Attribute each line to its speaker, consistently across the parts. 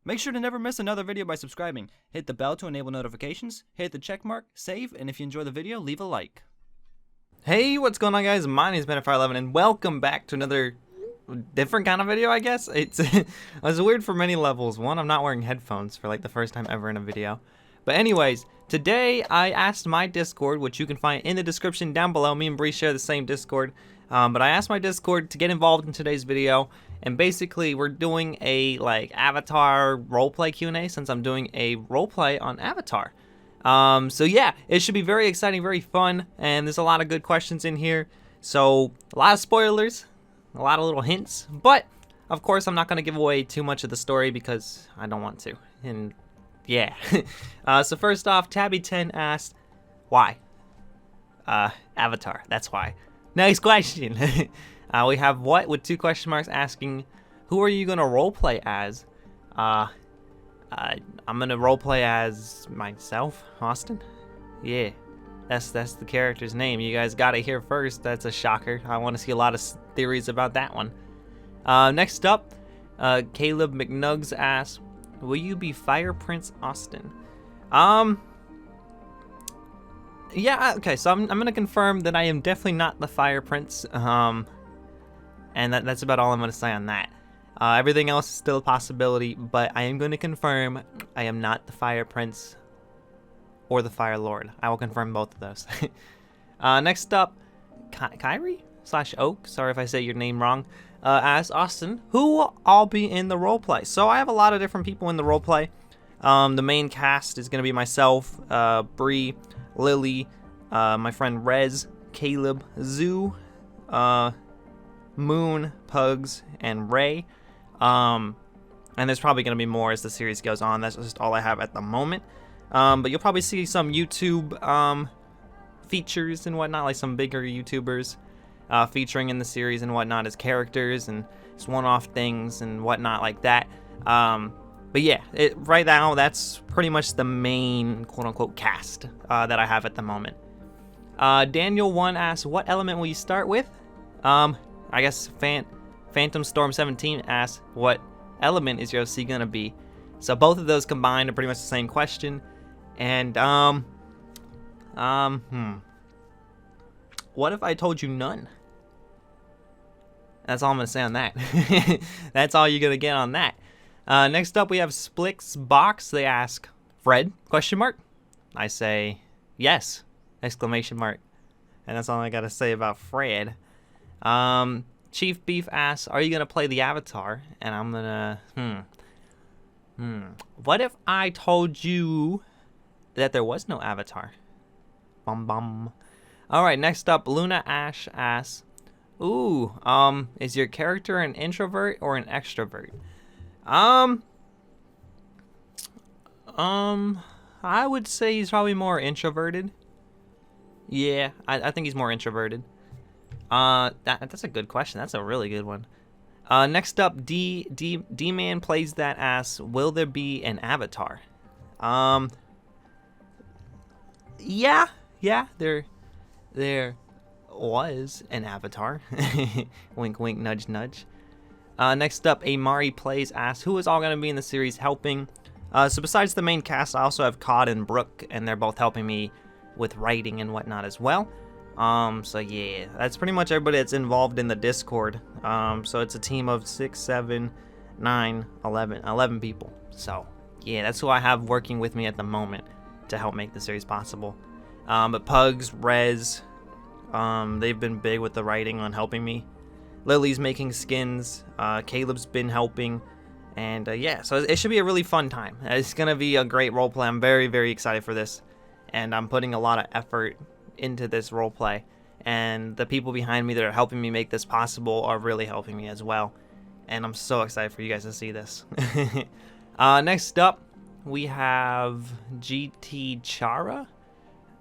Speaker 1: Make sure to never miss another video by subscribing. Hit the bell to enable notifications, hit the check mark, save, and if you enjoy the video, leave a like. Hey, what's going on, guys? My name is Benefire11 and welcome back to another different kind of video, I guess. It's weird for many levels. One, I'm not wearing headphones for like the first time ever in a video. But anyways, today I asked my Discord, which you can find in the description down below. Me and Bree share the same Discord. But I asked my Discord to get involved in today's video. And basically, we're doing a like Avatar roleplay Q&A since I'm doing a roleplay on Avatar. So yeah, it should be very exciting, very fun, and there's a lot of good questions in here. So a lot of spoilers, a lot of little hints, but of course I'm not going to give away too much of the story because I don't want to. And yeah. So first off, Tabby10 asked, why? Avatar, that's why. Next question. We have what with 2 question marks asking, who are you gonna roleplay as? I'm gonna roleplay as myself, Austin. Yeah, that's the character's name. You guys got it here first. That's a shocker. I want to see a lot of theories about that one. Next up, Caleb McNugs asks, will you be Fire Prince Austin? Yeah, okay, so I'm gonna confirm that I am definitely not the Fire Prince. And that's about all I'm going to say on that. Everything else is still a possibility, but I am going to confirm I am not the Fire Prince or the Fire Lord. I will confirm both of those. Next up, Kyrie/Oak, sorry if I say your name wrong, asks Austin, who will all be in the roleplay? So I have a lot of different people in the roleplay. The main cast is going to be myself, Bree, Lily, my friend Rez, Caleb, Zoo, Moon, Pugs, and Ray. And there's probably going to be more as the series goes on. That's just all I have at the moment. But you'll probably see some YouTube features and whatnot, like some bigger YouTubers featuring in the series and whatnot as characters and just one-off things and whatnot like that. But yeah, right now that's pretty much the main quote-unquote cast that I have at the moment. Daniel1 asks, what element will you start with? I guess Phantom Storm 17 asks, what element is your OC gonna be? So both of those combined are pretty much the same question. And what if I told you none? That's all I'm gonna say on that. That's all you're gonna get on that. Next up we have Splix Box. They ask, Fred? Question mark. I say yes! Exclamation mark. And that's all I gotta say about Fred. Chief Beef asks, are you gonna play the Avatar? And I'm gonna, what if I told you that there was no Avatar? Bum bum. Alright, next up, Luna Ash asks, ooh, is your character an introvert or an extrovert? I would say he's probably more introverted. Yeah, I think he's more introverted. That's a good question. That's a really good one. Next up, D-Man plays that asks, will there be an Avatar? Yeah, there was an Avatar. Wink, wink, nudge, nudge. Next up, Amari plays asks, who is all going to be in the series helping? So besides the main cast, I also have Cod and Brooke, and they're both helping me with writing and whatnot as well. So yeah, that's pretty much everybody that's involved in the Discord. So it's a team of 6, 7, 9, 11 people. So yeah, that's who I have working with me at the moment to help make the series possible. But Pugs, Rez, they've been big with the writing on helping me. Lily's making skins, Caleb's been helping, and yeah, so it should be a really fun time. It's gonna be a great roleplay. I'm very, very excited for this, and I'm putting a lot of effort into this roleplay, and the people behind me that are helping me make this possible are really helping me as well, and I'm so excited for you guys to see this. Next up we have GT Chara.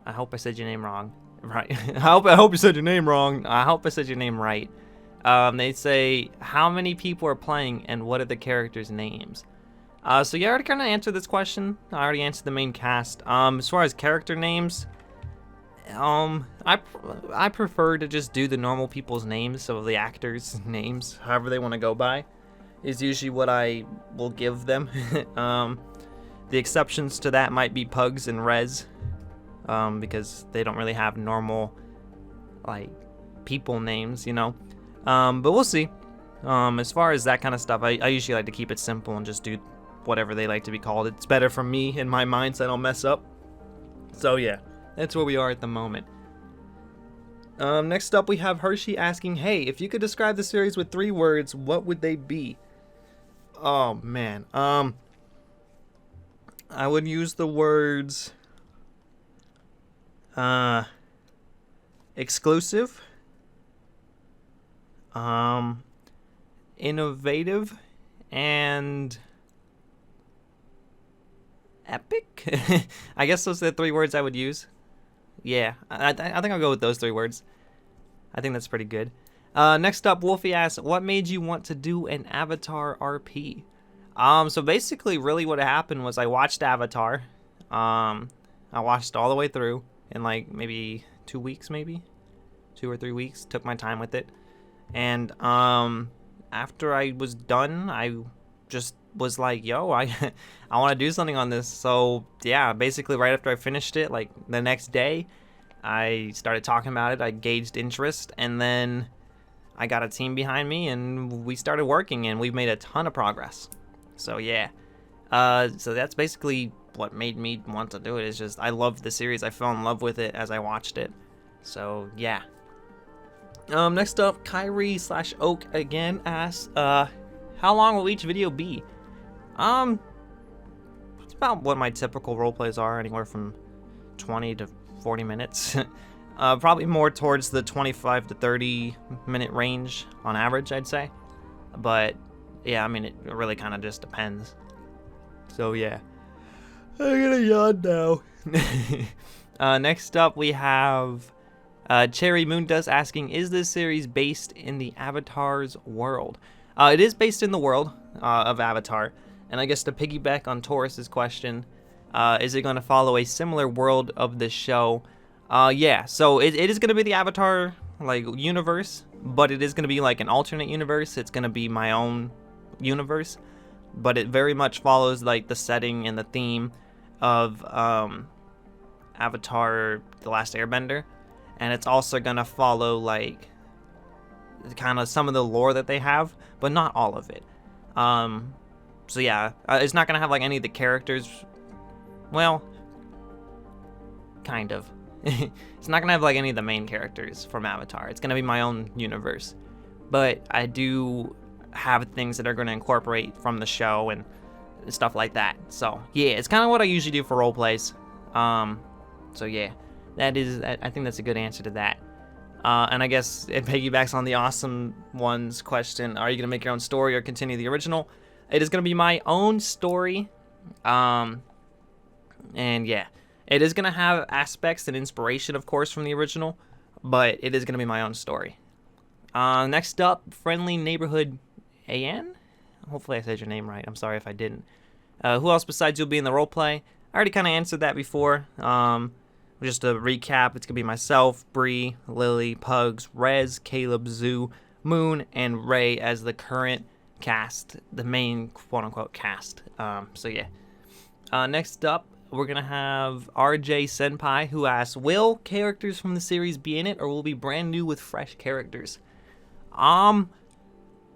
Speaker 1: I hope I said your name wrong. Right. I hope you said your name wrong. I hope I said your name right. They say, how many people are playing and what are the characters' names? So you already kind of answered this question. I already answered the main cast. As far as character names, I prefer to just do the normal people's names, so the actors' names, however they want to go by. is usually what I will give them. The exceptions to that might be Pugs and Rez, because they don't really have normal, like, people names, you know. But we'll see. As far as that kind of stuff, I usually like to keep it simple and just do whatever they like to be called. It's better for me in my mind so I don't mess up. So yeah, that's where we are at the moment. Next up we have Hershey asking, hey, if you could describe the series with 3 words, what would they be? Oh man, I would use the words exclusive, innovative, and epic. I guess those are the 3 words I would use. Yeah, I think I'll go with those 3 words. I think that's pretty good. Next up, Wolfie asks, what made you want to do an Avatar RP? So basically, really what happened was I watched Avatar. I watched all the way through in like maybe 2 weeks, maybe 2 or 3 weeks. Took my time with it, and after I was done, I just was like, yo, I want to do something on this. So yeah, basically right after I finished it, like the next day, I started talking about it. I gauged interest, and then I got a team behind me, and we started working, and we've made a ton of progress. So yeah, so that's basically what made me want to do it. Is just I loved the series. I fell in love with it as I watched it. So yeah. Next up, Kyrie/Oak again asks, how long will each video be? It's about what my typical roleplays are, anywhere from 20 to 40 minutes. Probably more towards the 25 to 30 minute range on average, I'd say. But yeah, I mean, it really kind of just depends. So yeah, I'm gonna yawn now. Next up, we have Cherry Moondust asking, is this series based in the Avatar's world? It is based in the world of Avatar. And I guess to piggyback on Taurus's question, is it going to follow a similar world of the show? Yeah, so it is going to be the Avatar like universe, but it is going to be like an alternate universe. It's going to be my own universe, but it very much follows like the setting and the theme of Avatar: The Last Airbender, and it's also going to follow like kind of some of the lore that they have, but not all of it. So yeah, it's not going to have like any of the characters. Well, kind of. It's not going to have like any of the main characters from Avatar. It's going to be my own universe. But I do have things that are going to incorporate from the show and stuff like that. So yeah, it's kind of what I usually do for role plays. So yeah, I think that's a good answer to that. And I guess it piggybacks on the Awesome One's question, are you going to make your own story or continue the original? It is going to be my own story. And yeah, it is going to have aspects and inspiration, of course, from the original, but it is going to be my own story. Next up, Friendly Neighborhood AN? Hopefully I said your name right. I'm sorry if I didn't. Who else besides you'll be in the roleplay? I already kind of answered that before. Just to recap, it's going to be myself, Bree, Lily, Pugs, Rez, Caleb, Zoo, Moon, and Ray as the current cast, the main quote-unquote cast. So yeah. Next up, we're going to have RJ Senpai, who asks, will characters from the series be in it, or will it be brand new with fresh characters?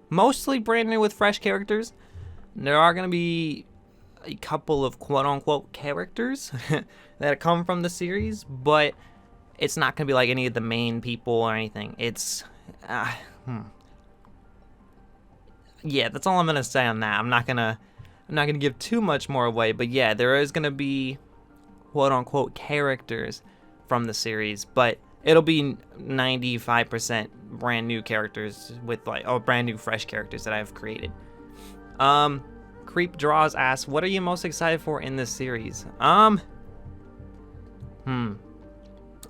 Speaker 1: Mostly brand new with fresh characters. There are going to be a couple of quote-unquote characters that come from the series, but it's not going to be like any of the main people or anything. It's, yeah, that's all I'm going to say on that. I'm not going to give too much more away, but yeah, there is going to be quote-unquote characters from the series, but it'll be 95% brand new characters with like, brand new fresh characters that I've created. Creep Draws asks, what are you most excited for in this series? I'm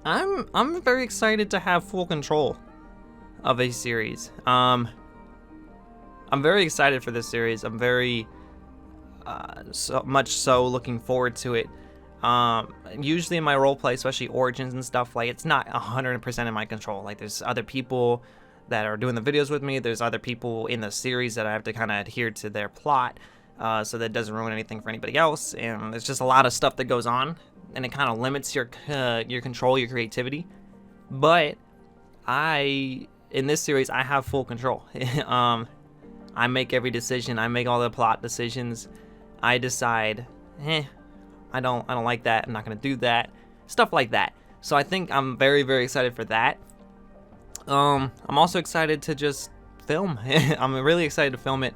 Speaker 1: very excited to have full control of a series. I'm very excited for this series. I'm very so much so looking forward to it. Usually in my roleplay, especially Origins and stuff, like it's not 100% in my control. Like there's other people that are doing the videos with me. There's other people in the series that I have to kind of adhere to their plot, so that it doesn't ruin anything for anybody else. And there's just a lot of stuff that goes on, and it kind of limits your control, your creativity. But in this series, I have full control. I make every decision. I make all the plot decisions. I decide, I don't like that. I'm not gonna do that. Stuff like that. So I think I'm very, very excited for that. I'm also excited to just film. I'm really excited to film it.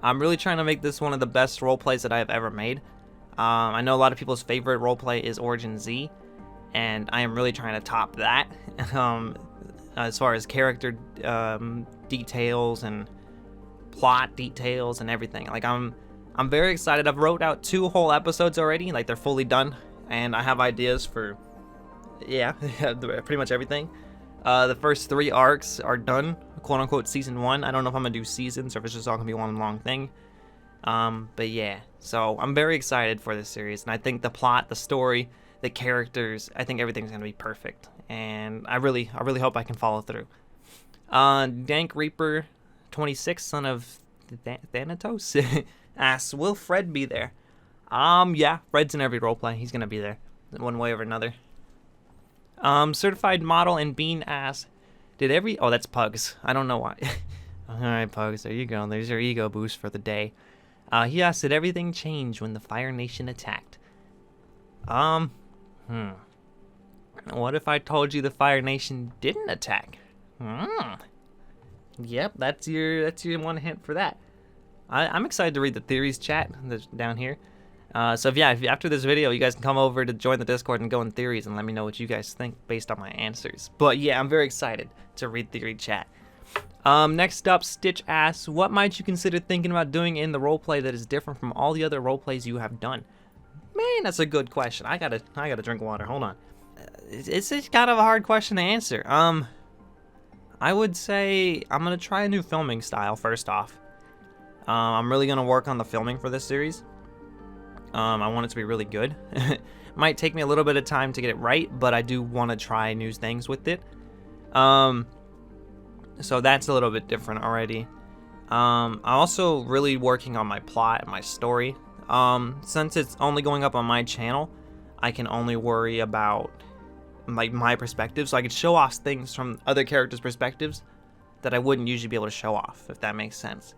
Speaker 1: I'm really trying to make this one of the best role plays that I have ever made. I know a lot of people's favorite role play is Origin Z, and I am really trying to top that. As far as character details and plot details and everything. Like I'm very excited. I've wrote out 2 whole episodes already. Like they're fully done, and I have ideas for pretty much everything. The first 3 arcs are done, quote unquote season 1. I don't know if I'm gonna do seasons or if it's just all gonna be one long thing. But yeah, so I'm very excited for this series, and I think the plot, the story, the characters, I think everything's gonna be perfect, and I really hope I can follow through. Dank Reaper 26, son of Thanatos, asks, will Fred be there? Yeah, Fred's in every roleplay. He's gonna be there, one way or another. Certified Model and Bean asks, oh, that's Pugs. I don't know why. Alright, Pugs, there you go. There's your ego boost for the day. He asked, did everything change when the Fire Nation attacked? What if I told you the Fire Nation didn't attack? Yep, that's your one hint for that. I'm excited to read the theories chat that's down here. So if after this video, you guys can come over to join the Discord and go in theories and let me know what you guys think based on my answers. But yeah, I'm very excited to read theory chat. Next up, Stitch asks, what might you consider thinking about doing in the roleplay that is different from all the other roleplays you have done? Man, that's a good question. I gotta drink water. Hold on. It's kind of a hard question to answer. I would say I'm gonna try a new filming style first off. I'm really gonna work on the filming for this series. I want it to be really good. Might take me a little bit of time to get it right, but I do want to try new things with it. So that's a little bit different already. I'm also really working on my plot and my story. Since it's only going up on my channel, I can only worry about like my perspective, so I could show off things from other characters' perspectives that I wouldn't usually be able to show off, if that makes sense.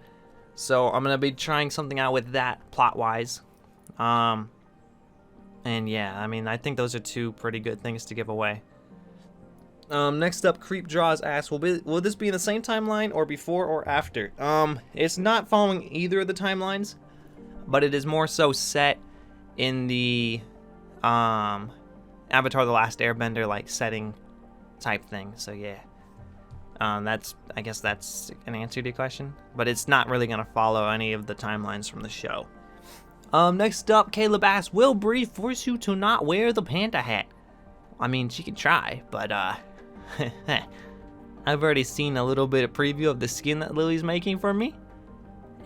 Speaker 1: So I'm gonna be trying something out with that plot-wise. And yeah, I mean, I think those are 2 pretty good things to give away. Next up, Creep Draws asks, will this be in the same timeline or before or after? It's not following either of the timelines, but it is more so set in the Avatar: The Last Airbender like setting type thing. So yeah, I guess that's an answer to your question, but it's not really gonna follow any of the timelines from the show. Next up, Caleb asks, will Bree force you to not wear the panda hat? I mean, she could try, but I've already seen a little bit of preview of the skin that Lily's making for me,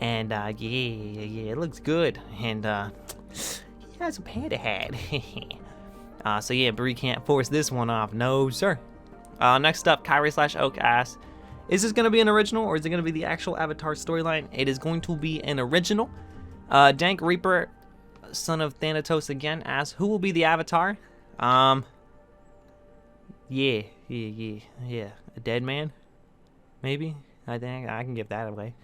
Speaker 1: and yeah, it looks good, and he has a panda hat. So yeah, Bree can't force this one off, no sir. Next up, Kyrie/Oak asks, is this gonna be an original or is it gonna be the actual Avatar storyline? It is going to be an original. Dank Reaper, son of Thanatos again, asks, who will be the Avatar? Yeah, a dead man, maybe. I think I can give that away.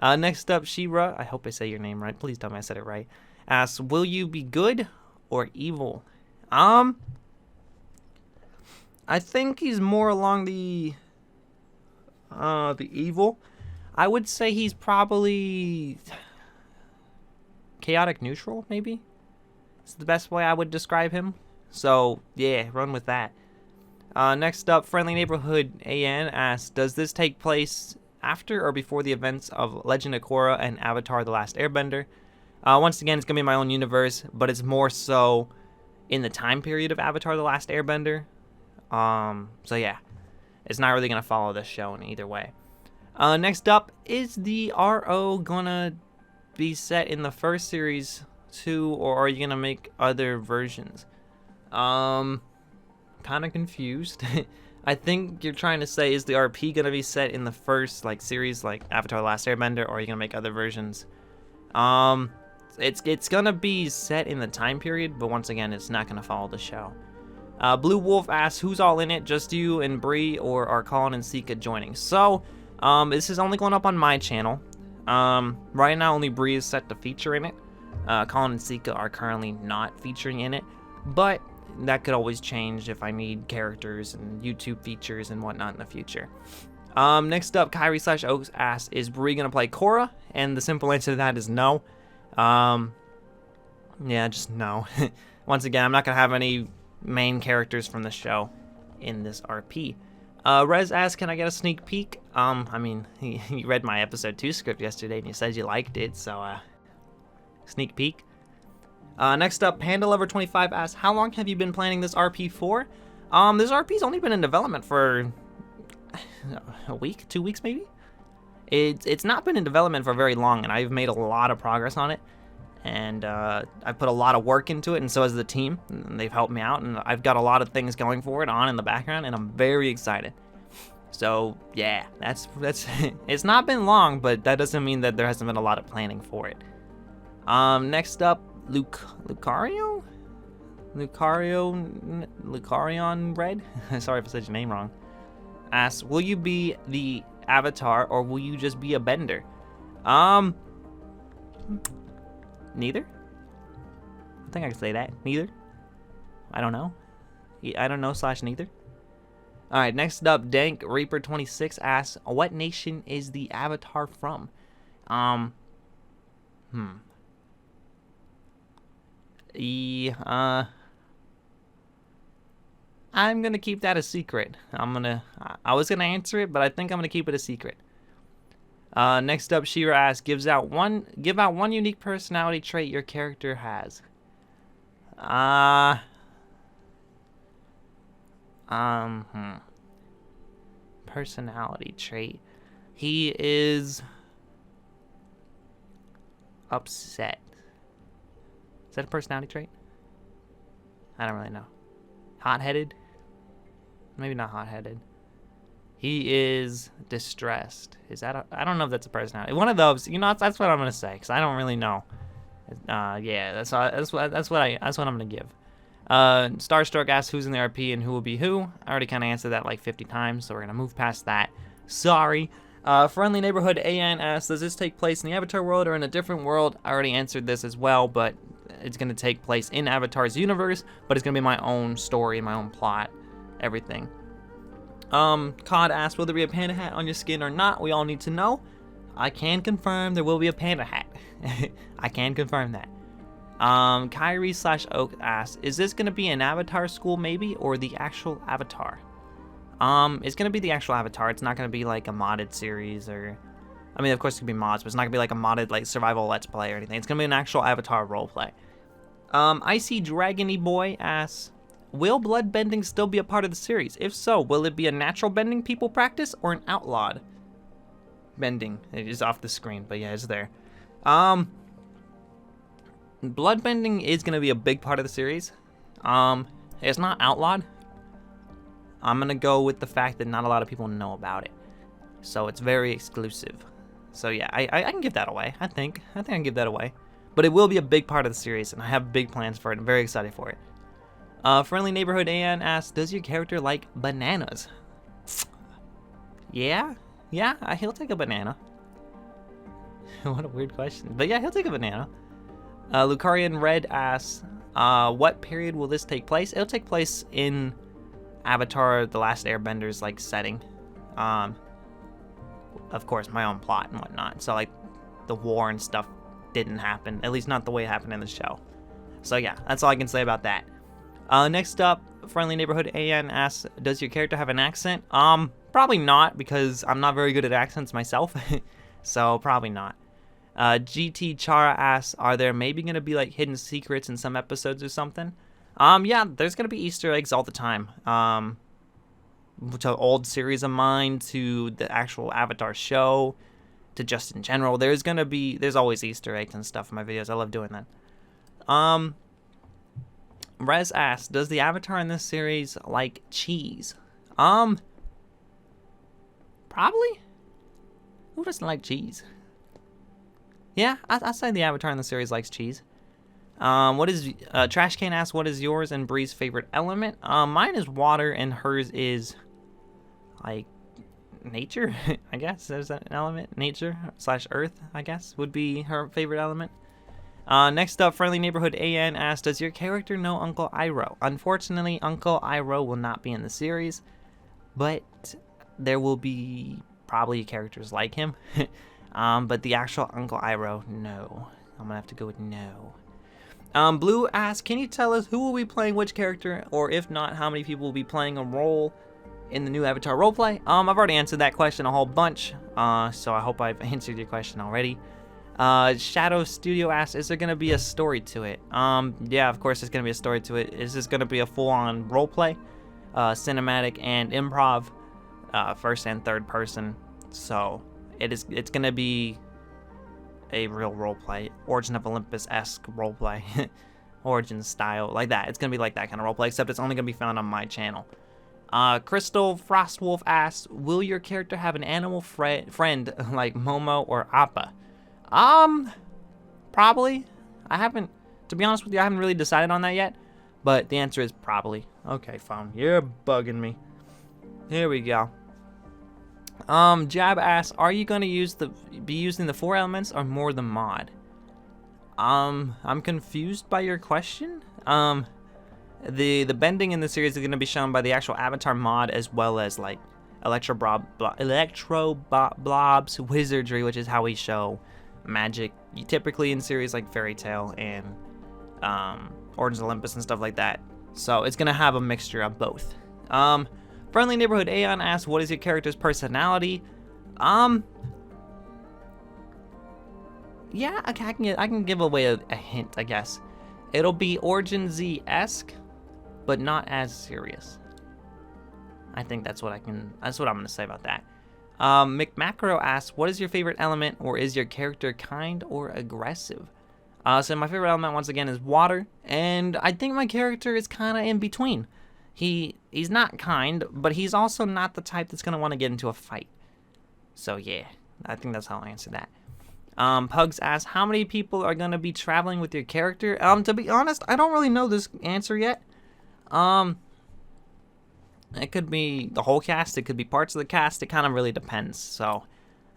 Speaker 1: Next up, Shira, I hope I say your name right. Please tell me I said it right. Asks, will you be good or evil? I think he's more along the evil. I would say he's probably chaotic neutral, maybe. It's the best way I would describe him. So yeah, run with that. Next up, Friendly Neighborhood AN asks, does this take place after or before the events of Legend of Korra and Avatar: The Last Airbender? Once again, it's gonna be my own universe, but it's more so in the time period of Avatar: The Last Airbender. So yeah, it's not really gonna follow this show in either way. Next up, is the RO gonna be set in the first series too, or are you gonna make other versions? Kind of confused. I think you're trying to say, is the RP gonna be set in the first like series, like Avatar: The Last Airbender, or are you gonna make other versions? It's gonna be set in the time period, but once again, it's not gonna follow the show. Blue Wolf asks, who's all in it? Just you and Bree, or are Colin and Sika joining? So, this is only going up on my channel. Right now, only Bree is set to feature in it. Colin and Sika are currently not featuring in it, but that could always change if I need characters and YouTube features and whatnot in the future. Next up, Kyrie/Oaks asks, is Bree gonna play Korra? And the simple answer to that is no. Yeah, just no. Once again, I'm not gonna have any main characters from the show in this RP. Rez asks, can I get a sneak peek? I mean, you read my episode 2 script yesterday and you said you liked it, so sneak peek. Next up, Panda Lover 25 asks, how long have you been planning this RP for? This RP's only been in development for a week, 2 weeks maybe? It's not been in development for very long, and I've made a lot of progress on it. And I've put a lot of work into it, and so has the team. And they've helped me out, and I've got a lot of things going for it on in the background, and I'm very excited. So yeah, that's it's not been long, but that doesn't mean that there hasn't been a lot of planning for it. Next up, Lucarion Red. Sorry if I said your name wrong. Asks, will you be the Avatar or will you just be a bender? Neither. I think I can say that. Neither. I don't know. I don't know / neither. All right. Next up, Dank Reaper 26 asks, what nation is the Avatar from? I'm gonna keep that a secret. I was gonna answer it, but I think I'm gonna keep it a secret. Next up, Shira asks, give out one unique personality trait your character has. Personality trait. He is upset. Is that a personality trait? I don't really know. Hot-headed? Maybe not hot-headed. He is distressed. Is that I don't know if that's a personality. One of those. You know, that's what I'm gonna say because I don't really know. Yeah, that's what I'm gonna give. Starstruck asks who's in the RP and who will be who. I already kind of answered that like 50 times, so we're gonna move past that. Sorry. Friendly Neighborhood AN asks, does this take place in the Avatar world or in a different world? I already answered this as well, but it's gonna take place in Avatar's universe, but it's gonna be my own story, my own plot, everything. Cod asks, will there be a panda hat on your skin or not? We all need to know. I can confirm there will be a panda hat. I can confirm that. Kyrie/Oak asks, is this gonna be an Avatar school maybe, or the actual Avatar? It's gonna be the actual Avatar. It's not gonna be like a modded series or, I mean, of course it could be mods, but it's not gonna be like a modded like survival let's play or anything. It's gonna be an actual Avatar roleplay. Icy Dragony Boy asks, will bloodbending still be a part of the series? If so, will it be a natural bending people practice or an outlawed bending? It is off the screen, but yeah, it's there. Bloodbending is going to be a big part of the series. It's not outlawed. I'm going to go with the fact that not a lot of people know about it. So it's very exclusive. So yeah, I can give that away. I think I can give that away. But it will be a big part of the series, and I have big plans for it. I'm very excited for it. Friendly Neighborhood AN asks, does your character like bananas? Yeah, he'll take a banana. What a weird question. But yeah, he'll take a banana. Lucarian Red asks, what period will this take place? It'll take place in Avatar: The Last Airbender's like setting. Of course, my own plot and whatnot. So like the war and stuff didn't happen, at least not the way it happened in the show. So yeah, that's all I can say about that. Next up, Friendly Neighborhood AN asks, does your character have an accent? Probably not, because I'm not very good at accents myself. So probably not. GT Chara asks, are there maybe going to be like hidden secrets in some episodes or something? Yeah, there's going to be Easter eggs all the time. To old series of mine, to the actual Avatar show, to just in general. There's always Easter eggs and stuff in my videos. I love doing that. Rez asks, does the Avatar in this series like cheese? Probably. Who doesn't like cheese? Yeah, I say the avatar in the series likes cheese. What is Trash Can asks, what is yours and Bree's favorite element? Mine is water, and hers is like nature. I guess there's an element. Nature / earth, I guess, would be her favorite element. Next up, Friendly Neighborhood AN asks, does your character know Uncle Iroh? Unfortunately, Uncle Iroh will not be in the series, but there will be probably characters like him. But the actual Uncle Iroh, no. I'm gonna have to go with no. Blue asks, can you tell us who will be playing which character, or if not, how many people will be playing a role in the new Avatar roleplay? I've already answered that question a whole bunch, so I hope I've answered your question already. Shadow Studio asks, is there gonna be a story to it? Yeah, of course there's gonna be a story to it. Is this gonna be a full-on roleplay, cinematic and improv, first and third person? So it's gonna be a real roleplay, Origin of Olympus-esque roleplay, Origin style, like that. It's gonna be like that kind of roleplay, except it's only gonna be found on my channel. Crystal Frostwolf asks, will your character have an animal friend like Momo or Appa? Probably. To be honest with you, I haven't really decided on that yet, but the answer is probably. Okay, phone, you're bugging me. Here we go. Jab asks, are you gonna be using the 4 elements or more the mod? I'm confused by your question. The bending in the series is gonna be shown by the actual Avatar mod, as well as like Electro Blob's wizardry, which is how we show magic typically in series like Fairy Tail and Origins of Olympus and stuff like that. So it's gonna have a mixture of both. Friendly Neighborhood Aeon asks, what is your character's personality? Yeah, I can give away a hint, I guess. It'll be Origin Z-esque, but not as serious. I think that's what I'm gonna say about that. McMacro asks, what is your favorite element, or is your character kind or aggressive? So my favorite element, once again, is water, and I think my character is kind of in between. He's not kind, but he's also not the type that's gonna want to get into a fight. So yeah, I think that's how I'll answer that. Pugs asks, how many people are gonna be traveling with your character? To be honest, I don't really know this answer yet. It could be the whole cast, it could be parts of the cast, it kind of really depends. So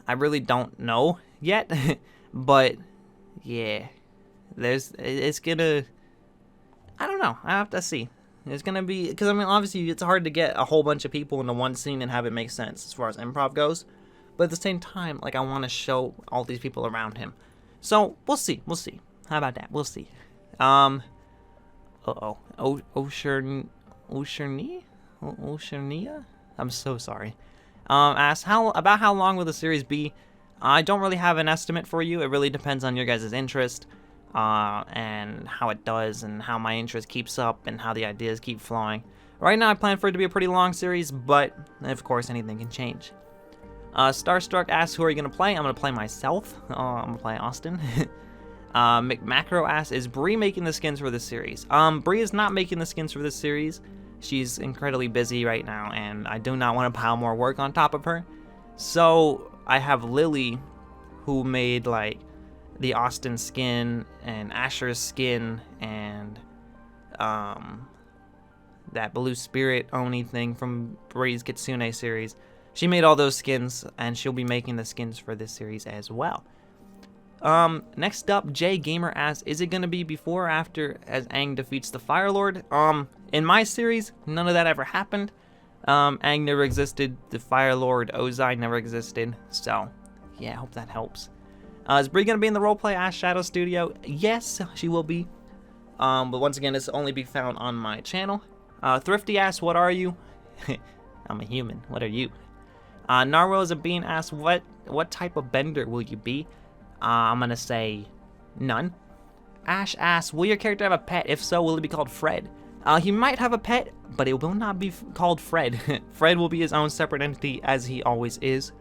Speaker 1: I really don't know yet, but yeah, it's gonna, I don't know, I have to see. It's gonna be, because I mean, obviously it's hard to get a whole bunch of people into one scene and have it make sense as far as improv goes, but at the same time, like, I want to show all these people around him. So we'll see. How about that? We'll see. Oceania? I'm so sorry. Asks, about how long will the series be? I don't really have an estimate for you. It really depends on your guys' interest, and how it does, and how my interest keeps up, and how the ideas keep flowing. Right now, I plan for it to be a pretty long series, but of course, anything can change. Starstruck asks, who are you going to play? I'm going to play myself. I'm going to play Austin. McMacro asks, is Bree making the skins for this series? Bree is not making the skins for this series. She's incredibly busy right now, and I do not want to pile more work on top of her. So I have Lily, who made like the Austin skin and Asher's skin and that Blue Spirit Oni thing from Bree's Kitsune series. She made all those skins, and she'll be making the skins for this series as well. Next up, Jay Gamer asks, is it going to be before or after as Aang defeats the Fire Lord? In my series, none of that ever happened. Aang never existed, the Fire Lord Ozai never existed, so yeah, I hope that helps. Is Bree going to be in the roleplay Ash Shadow Studio? Yes, she will be. But once again, this will only be found on my channel. Thrifty asks, what are you? I'm a human, what are you? Narwhal is a Bean asks, what type of bender will you be? I'm gonna say none. Ash asks, will your character have a pet? If so, will it be called Fred? He might have a pet, but it will not be called Fred. Fred will be his own separate entity, as he always is.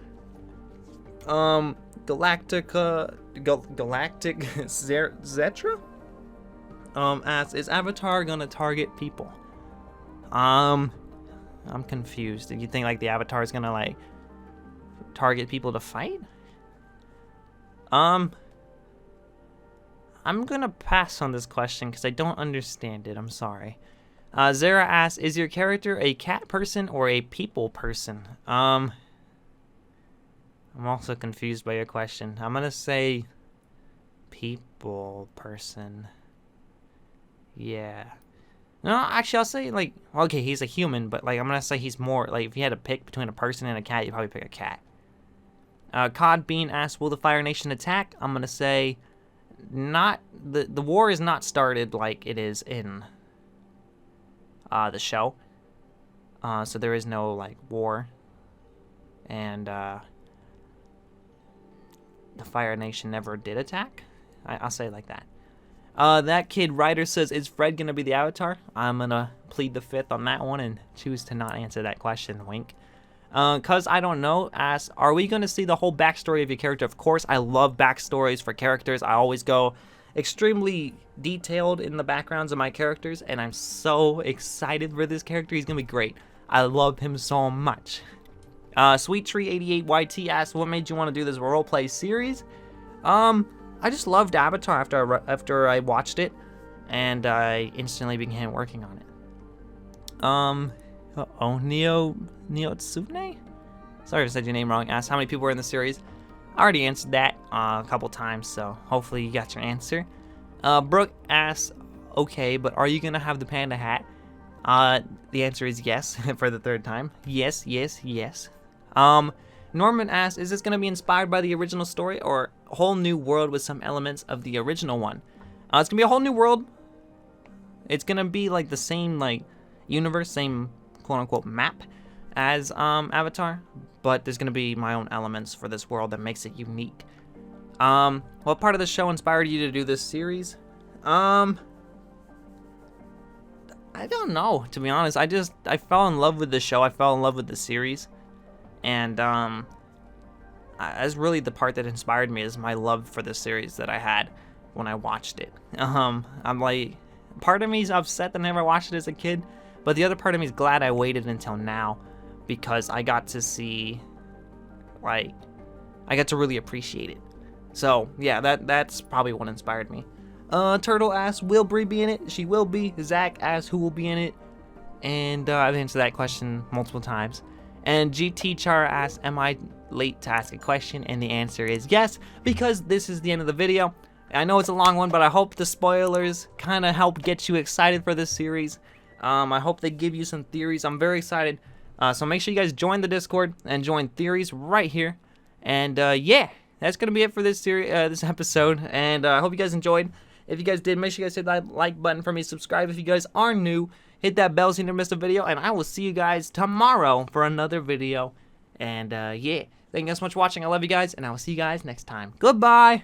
Speaker 1: Galactic Zetra asks, is Avatar gonna target people? I'm confused. Do you think like the avatar is gonna like target people to fight? I'm gonna pass on this question because I don't understand it. I'm sorry. Zara asks, is your character a cat person or a people person? I'm also confused by your question. I'm gonna say people person. Yeah. No, actually, I'll say, like, okay, he's a human, but, like, I'm gonna say he's more, like, if you had to pick between a person and a cat, you'd probably pick a cat. Cod Bean asks, will the Fire Nation attack? I'm gonna say, not, the war is not started like it is in, the show. So there is no, like, war. And, the Fire Nation never did attack? I'll say it like that. That kid writer says, is Fred gonna be the Avatar? I'm gonna plead the fifth on that one and choose to not answer that question, wink. Cause I don't know, asks, are we gonna see the whole backstory of your character? Of course, I love backstories for characters. I always go extremely detailed in the backgrounds of my characters, and I'm so excited for this character. He's gonna be great. I love him so much. Sweet Tree 88YT asks, what made you want to do this roleplay series? I just loved Avatar after I watched it, and I instantly began working on it. Neo Tsune? Sorry if I said your name wrong. Asked how many people were in the series. I already answered that a couple times, so hopefully you got your answer. Brooke asks, okay, but are you gonna have the panda hat? The answer is yes for the third time. Yes, yes, yes. Norman asks, is this going to be inspired by the original story or a whole new world with some elements of the original one? It's going to be a whole new world. It's going to be like the same like universe, same quote-unquote map as Avatar, but there's going to be my own elements for this world that makes it unique. What part of the show inspired you to do this series? I don't know, to be honest. I fell in love with the show. I fell in love with the series. And that's really the part that inspired me, is my love for the series that I had when I watched it. I'm like, part of me is upset that I never watched it as a kid, but the other part of me is glad I waited until now, because I got to see, like, I got to really appreciate it. So yeah, that's probably what inspired me. Turtle asks, will Bree be in it? She will be. Zach asks, who will be in it? And I've answered that question multiple times. And GT Chara asks, am I late to ask a question? And the answer is yes, because this is the end of the video. I know it's a long one, but I hope the spoilers kind of help get you excited for this series. I hope they give you some theories. I'm very excited. So make sure you guys join the Discord and join theories right here. And yeah, that's going to be it for this series, this episode. And I hope you guys enjoyed. If you guys did, make sure you guys hit that like button for me. Subscribe if you guys are new. Hit that bell so you never miss a video. And I will see you guys tomorrow for another video. And yeah, thank you guys so much for watching. I love you guys. And I will see you guys next time. Goodbye.